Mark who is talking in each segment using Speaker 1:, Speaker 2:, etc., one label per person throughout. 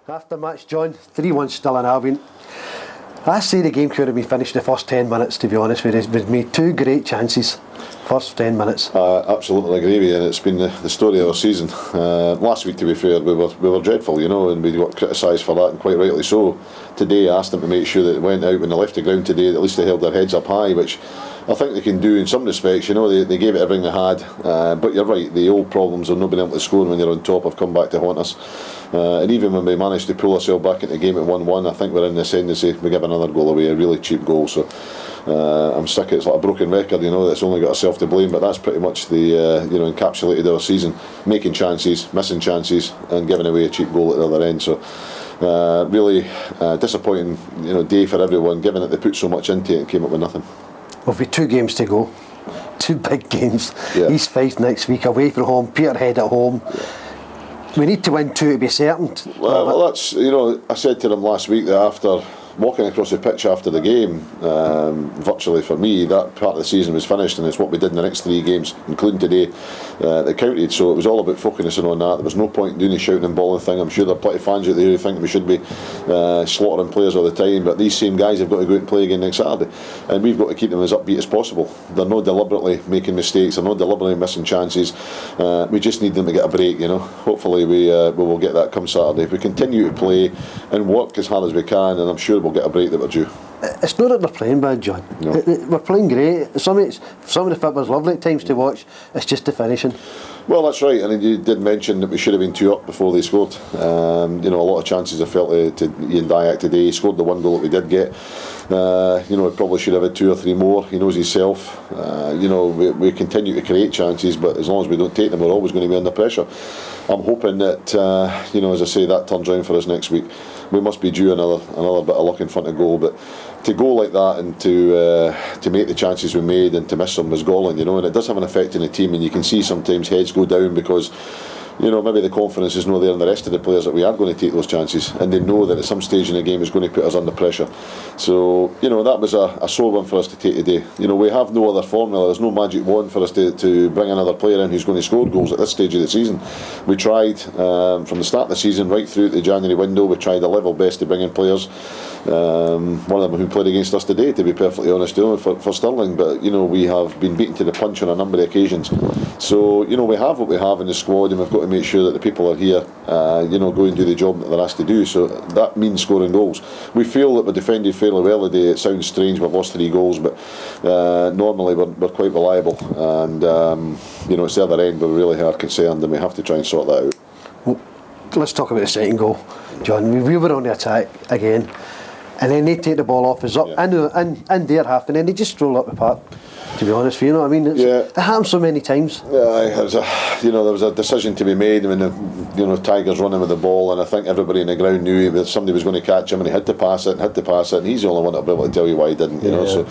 Speaker 1: After match, John, 3-1 still in Albion. I say the game could have been finished in the first 10 minutes, to be honest with you. We've made two great chances, first 10 minutes.
Speaker 2: Absolutely agree with you, and it's been the story of our season. Last week, to be fair, we were dreadful, and we got criticised for that, and quite rightly so. Today, I asked them to make sure that they went out when they left the ground today, at least they held their heads up high, which I think they can do in some respects. They gave it everything they had, but you're right, the old problems of not being able to score when you're on top have come back to haunt us. And even when we managed to pull ourselves back into the game at 1-1, I think we're in the ascendancy. We give another goal away, a really cheap goal. So I'm sick. It's like a broken record, that's only got ourselves to blame. But that's pretty much the encapsulated our season: making chances, missing chances, and giving away a cheap goal at the other end. So really disappointing, day for everyone, given that they put so much into it and came up with nothing.
Speaker 1: Well, we've 2 games to go, 2 big games.
Speaker 2: Yeah.
Speaker 1: East Fife next week, away from home, Peterhead at home. Yeah. We need to win 2 to be certain.
Speaker 2: Well, that's, I said to them last week that after walking across the pitch after the game, virtually for me, that part of the season was finished, and it's what we did in the next 3 games, including today, that counted. So it was all about focusing on that. There was no point in doing the shouting and bawling thing. I'm sure there are plenty of fans out there who think we should be slaughtering players all the time, but these same guys have got to go out and play again next Saturday, and we've got to keep them as upbeat as possible. They're not deliberately making mistakes, they're not deliberately missing chances. We just need them to get a break. Hopefully we will get that come Saturday. If we continue to play and work as hard as we can, and I'm sure we'll get a break that we're due.
Speaker 1: It's not that they're playing bad, John.
Speaker 2: No.
Speaker 1: We're playing great. Some of the football's lovely at times to watch. It's just the finishing.
Speaker 2: Well, that's right. And you did mention that we should have been 2 up before they scored. A lot of chances I felt to Ian Dyack today. He scored the 1 goal that we did get. He probably should have had 2 or 3 more. He knows himself. We continue to create chances, but as long as we don't take them, we're always going to be under pressure. I'm hoping that, as I say, that turns around for us next week. We must be due another bit of luck in front of goal, but to go like that and to make the chances we made and to miss them was galling, and it does have an effect on the team, and you can see sometimes heads go down because maybe the confidence is not there in the rest of the players that we are going to take those chances, and they know that at some stage in the game is going to put us under pressure. So that was a sore one for us to take today. We have no other formula. There's no magic wand for us to bring another player in who's going to score goals at this stage of the season. We tried from the start of the season right through the January window. We tried a level best to bring in players. One of them who played against us today, to be perfectly honest, for Stirling, but we have been beaten to the punch on a number of occasions. So we have what we have in the squad, and we've got to make sure that the people are here, go and do the job that they're asked to do. So that means scoring goals. We feel that we're defended fairly well today. It sounds strange, we've lost 3 goals, but normally we're quite reliable, and it's the other end where we really are concerned, and we have to try and sort that out.
Speaker 1: Well, let's talk about the second goal, John. We were on the attack again, and then they take the ball off us up in their half, and then they just stroll up the park. To be honest, you know what I mean? It happens so many times. Yeah,
Speaker 2: there was a decision to be made when the Tiger's running with the ball, and I think everybody in the ground knew somebody was going to catch him, and he had to pass it, and he's the only one that'll be able to tell you why he didn't. So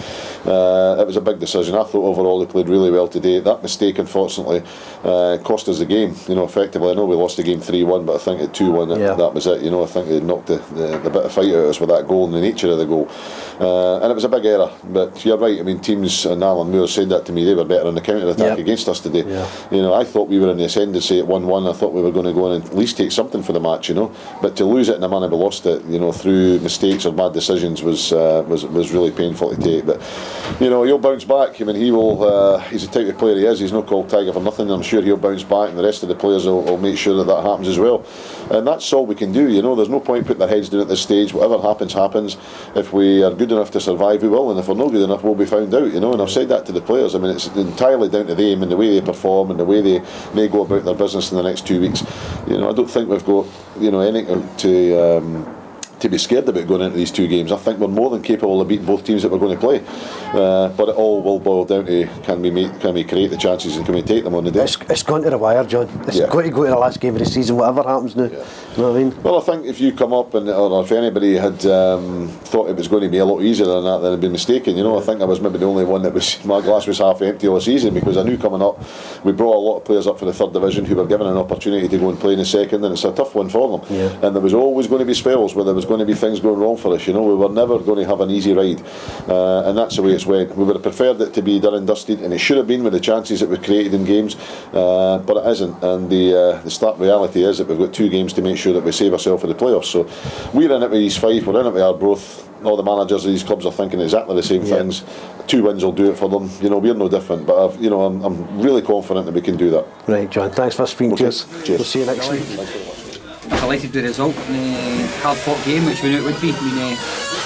Speaker 2: it was a big decision. I thought overall he played really well today. That mistake, unfortunately, cost us the game. Effectively, I know we lost the game 3-1, but I think at 2-1 that was it. I think they knocked the bit of fight out of us with that goal and the nature of the goal, and it was a big error. But you're right. I mean, teams, and Allan said that to me, they were better on the counter-attack against us today. I thought we were in the ascendancy at 1-1. I thought we were going to go in and at least take something for the match, but to lose it in the manner we lost it, through mistakes or bad decisions was really painful to take. But he'll bounce back. I mean, he's the type of player he is. He's not called Tiger for nothing. I'm sure he'll bounce back, and the rest of the players will make sure that happens as well, and that's all we can do. There's no point putting their heads down at this stage. Whatever happens. If we are good enough to survive, we will, and if we're not good enough, we'll be found out. And I've said that to the players. I mean, it's entirely down to them and the way they perform and the way they may go about their business in the next 2 weeks. I don't think we've got anything to be scared about going into these 2 games. I think we're more than capable of beating both teams that we're going to play, but it all will boil down to can we create the chances and can we take them on the day.
Speaker 1: It's gone to the wire, John. It's got to go to the last game of the season, whatever happens now. You know what I mean?
Speaker 2: Well, I think if you come up or if anybody had thought it was going to be a lot easier than that, then had been mistaken. I think I was maybe the only one that my glass was half empty all season, because I knew coming up we brought a lot of players up for the 3rd division who were given an opportunity to go and play in the 2nd, and it's a tough one for them. And there was always going to be spells where there was going going to be things going wrong for us. You know, we were never going to have an easy ride, and that's the way it's went. We would have preferred it to be done and dusted, and it should have been with the chances that we created in games, but it isn't. And the stark reality is that we've got 2 games to make sure that we save ourselves for the playoffs. So we're in it with these 5, we're in it with Arbroath. All the managers of these clubs are thinking exactly the same things. 2 wins will do it for them. You know, we're no different, but I'm really confident that we can do that.
Speaker 1: Right, John, thanks for speaking to us. We'll see you next week.
Speaker 3: Delighted with the result. Hard fought game, which we knew it would be. I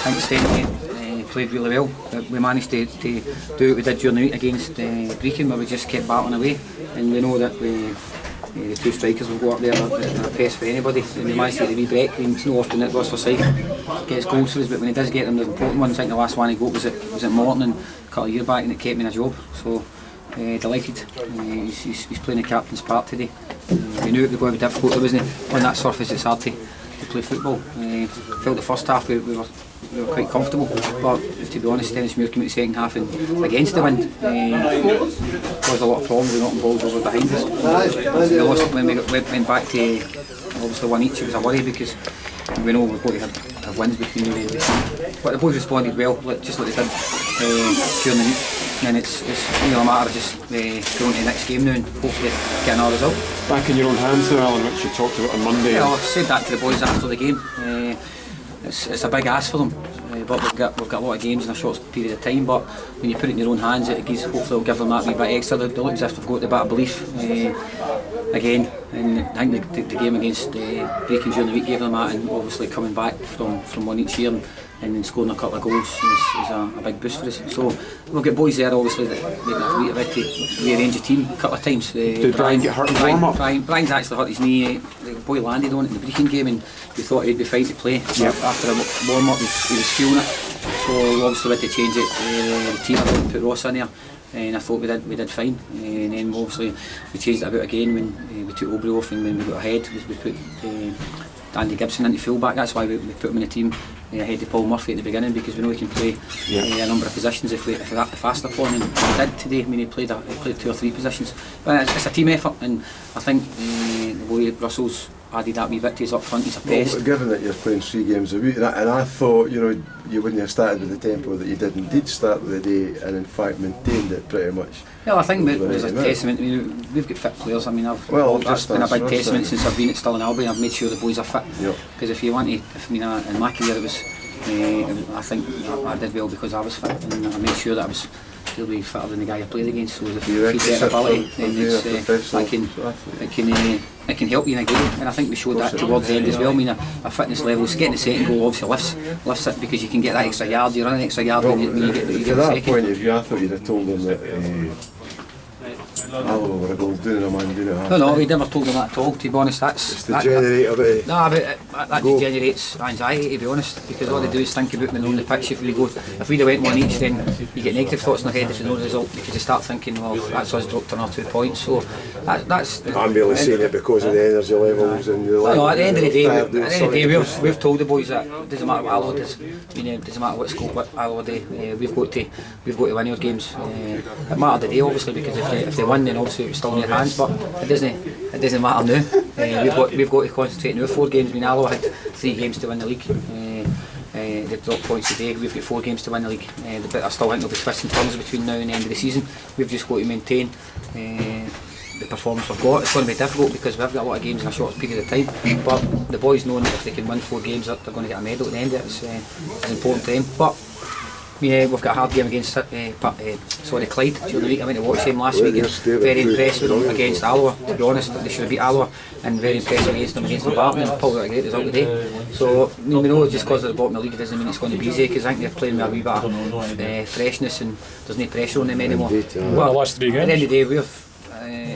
Speaker 3: think Stenny played really well. We managed to do what we did during the week against Brecon, where we just kept battling away, and we know that the 2 strikers will go up there, they're a pace for anybody, and we managed to get the wee break. It's not often that goes for Syke gets goals for us, but when he does get them, the important ones. I think the last one he got was at Morton and a couple of years back, and it kept me in a job. So delighted. He's playing the captain's part today. We knew it was going to be difficult. It wasn't on that surface. It's hard to play football. Felt the first half we were quite comfortable, but to be honest, Dennis Muir came out the second half and against the wind caused a lot of problems with knocking balls over behind us. We lost when we went back to obviously 1 each. It was a worry because we know we've got to have wins between the but the boys responded well, just like they did during the week, and it's a matter of just going to the next game now and hopefully get another result.
Speaker 4: Back in your own hands now, Alan, which you talked about on Monday.
Speaker 3: Yeah, I've said that to the boys after the game. It's a big ask for them, but we've got a lot of games in a short period of time. But when you put it in your own hands, hopefully it'll give them that wee bit extra. They look as if they've got a bit of belief again. And I think the game against Brecon during the week gave them that, and obviously coming back from 1 each year and then scoring a couple of goals is a big boost for us. So we've got boys there obviously that made a wee bit to rearrange the team a couple of times.
Speaker 4: Did Brian get hurt in warm-up?
Speaker 3: Brian's actually hurt his knee. The boy landed on it in the Brecon game, and we thought he'd be fine to play. After a warm-up he was feeling it. So obviously we had to change it. The team had put Ross in there, and I thought we did fine. And then obviously we changed it about again when we took Aubrey off, and when we got ahead we put Andy Gibson into full-back. That's why we put him in the team ahead of Paul Murphy at the beginning, because we know he can play a number of positions if we have to fast upon him. He did today. I mean, he played 2 or 3 positions, but it's a team effort, and I think the way Russell's added that wee bit to his up front, he's a pest.
Speaker 5: Well, given that you're playing 3 games a week, and I thought you wouldn't have started with the tempo that you did indeed start with the day, and in fact maintained it pretty much.
Speaker 3: Well, I think there's a testament. I mean, we've got fit players. I mean, that's been a big testament since I've been at Stirling Albion. I've made sure the boys are fit. Because if you want to, in my career, it was. I think I did well because I was fit, and I made sure that I was still be fitter than the guy I played against. So if you get ability, then it can help you in a game, and I think we showed that towards the end as well. I mean, our fitness levels, getting the second goal obviously lifts it, because you can get that extra yard. You run an extra yard when you get the second.
Speaker 5: From that point of view, I thought you'd have told them that Allo were a goal doing a man doing it.
Speaker 3: No, we never told them that at all. To be honest, that's
Speaker 5: the generator.
Speaker 3: That just generates anxiety, to be honest, because all they do is think about when they're on the pitch. If we'd have went 1 each, then you get negative thoughts in their head if there's no result, because you start thinking, well, that's us dropped another 2 points. So that's.
Speaker 5: I'm really saying it because of the energy levels and the.
Speaker 3: At the end of the day, we've told the boys that it doesn't matter what Allo does. It doesn't matter what scope Allo do. We've got to win our games. It mattered today, obviously, because if they win, then obviously it's still in your hands. But it doesn't matter now. We've got to concentrate on our 4 games. I mean, Allo had 3 games to win the league. They've dropped points today. We've got 4 games to win the league. But I still think there'll be twists and turns between now and the end of the season. We've just got to maintain the performance we've got. It's going to be difficult because we've got a lot of games in a short period of time. But the boys know that if they can win 4 games, they're going to get a medal at the end of it. It's important to them. But we've got a hard game against Clyde during the week. I went to watch them last week, and very impressed with them against Alloa. To be honest, they should have beat Alloa, and very impressed against them against Barton, and pulled out a great result today. So we know just because they're the bottom of the league, it doesn't mean it's going to be easy, because I think they're playing with a wee bit of freshness, and there's no pressure on them anymore.
Speaker 4: Well, last 3 games.
Speaker 3: At the end of the day,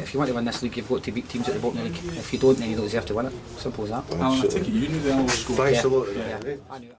Speaker 3: if you want to win this league, you've got to beat teams at the bottom of the league. If you don't, then you don't deserve to win it. Simple as that.
Speaker 4: Alan, I take it you knew the Alloa score.
Speaker 5: Thanks a lot.